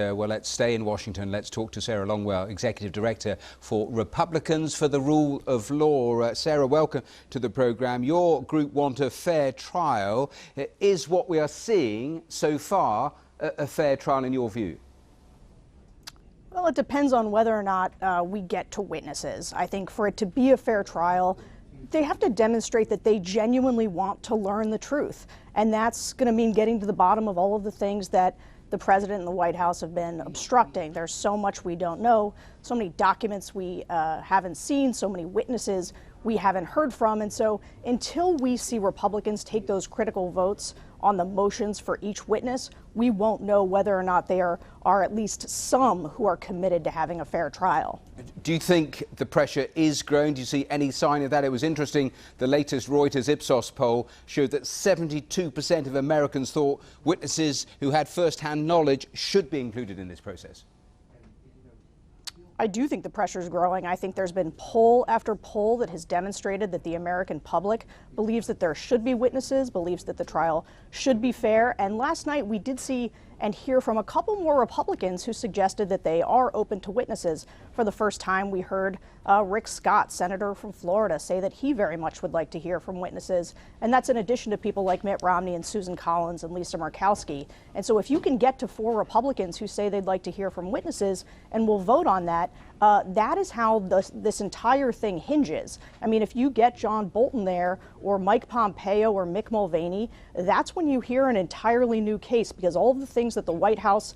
Well, let's stay in Washington. Let's talk to Sarah Longwell, Executive Director for Republicans for the Rule of Law. Sarah, welcome to the programme. Your group want a fair trial. Is what we are seeing so far a fair trial in your view? Well, it depends on whether or not we get to witnesses. I think for it to be a fair trial, they have to demonstrate that they genuinely want to learn the truth. And that's going to mean getting to the bottom of all of the things that the president and the White House have been obstructing. There's so much we don't know, so many documents we haven't seen, so many witnesses we haven't heard from. And so until we see Republicans take those critical votes on the motions for each witness, we won't know whether or not there are at least some who are committed to having a fair trial. Do you think the pressure is growing? Do you see any sign of that? It was interesting, the latest Reuters Ipsos poll showed that 72% of Americans thought witnesses who had first-hand knowledge should be included in this process. I do think the pressure is growing. I think there's been poll after poll that has demonstrated that the American public believes that there should be witnesses, believes that the trial should be fair. And last night we did see and hear from a couple more Republicans who suggested that they are open to witnesses. For the first time, we heard Rick Scott, senator from Florida, say that he very much would like to hear from witnesses. And that's in addition to people like Mitt Romney and Susan Collins and Lisa Murkowski. And so if you can get to 4 Republicans who say they'd like to hear from witnesses and will vote on that, that is how this entire thing hinges. I mean, if you get John Bolton there or Mike Pompeo or Mick Mulvaney, that's when you hear an entirely new case, because all of the things that the White House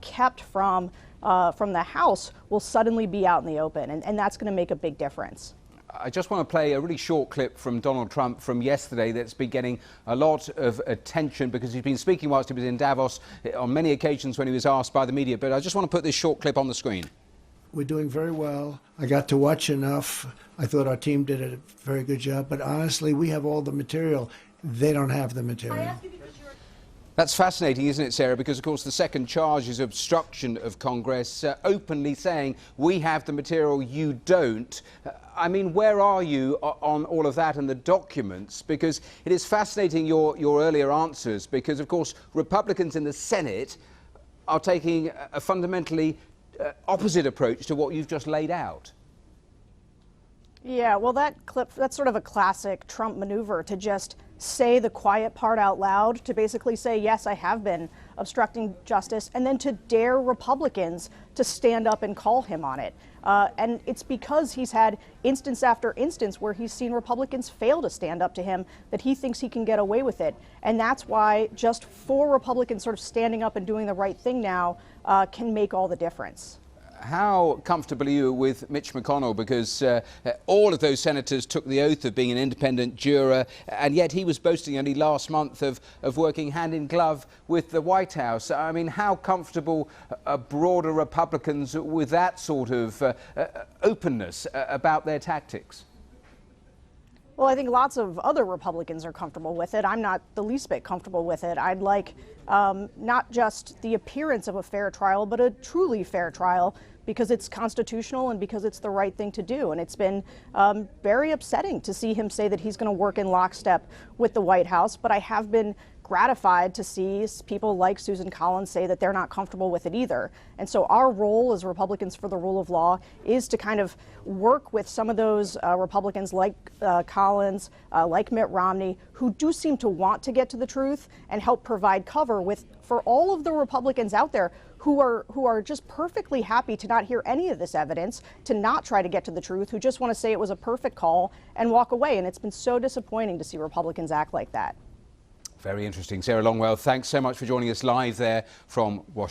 kept from the House will suddenly be out in the open, and that's going to make a big difference. I just want to play a really short clip from Donald Trump from yesterday that's been getting a lot of attention because he's been speaking whilst he was in Davos on many occasions when he was asked by the media. But I just want to put this short clip on the screen. We're doing very well. I got to watch enough. I thought our team did a very good job. But honestly, we have all the material. They don't have the material. That's fascinating, isn't it, Sarah? Because, of course, the second charge is obstruction of Congress, openly saying, we have the material, you don't. I mean, where are you on all of that and the documents? Because it is fascinating, your earlier answers, because, of course, Republicans in the Senate are taking a fundamentally opposite approach to what you've just laid out. Yeah, well, that clip, that's sort of a classic Trump maneuver to just say the quiet part out loud, to basically say, yes, I have been obstructing justice, and then to dare Republicans to stand up and call him on it. And it's because he's had instance after instance where he's seen Republicans fail to stand up to him that he thinks he can get away with it. And that's why just 4 Republicans sort of standing up and doing the right thing now can make all the difference. How comfortable are you with Mitch McConnell? Because all of those senators took the oath of being an independent juror, and yet he was boasting only last month of working hand in glove with the White House. I mean, how comfortable are broader Republicans with that sort of openness about their tactics? Well, I think lots of other Republicans are comfortable with it. I'm not the least bit comfortable with it. I'd like not just the appearance of a fair trial, but a truly fair trial, because it's constitutional and because it's the right thing to do. And it's been very upsetting to see him say that he's going to work in lockstep with the White House. But I have been gratified to see people like Susan Collins say that they're not comfortable with it either. And so our role as Republicans for the Rule of Law is to kind of work with some of those Republicans like Collins, like Mitt Romney, who do seem to want to get to the truth, and help provide cover for all of the Republicans out there who are just perfectly happy to not hear any of this evidence, to not try to get to the truth, who just want to say it was a perfect call and walk away. And it's been so disappointing to see Republicans act like that. Very interesting. Sarah Longwell, thanks so much for joining us live there from Washington.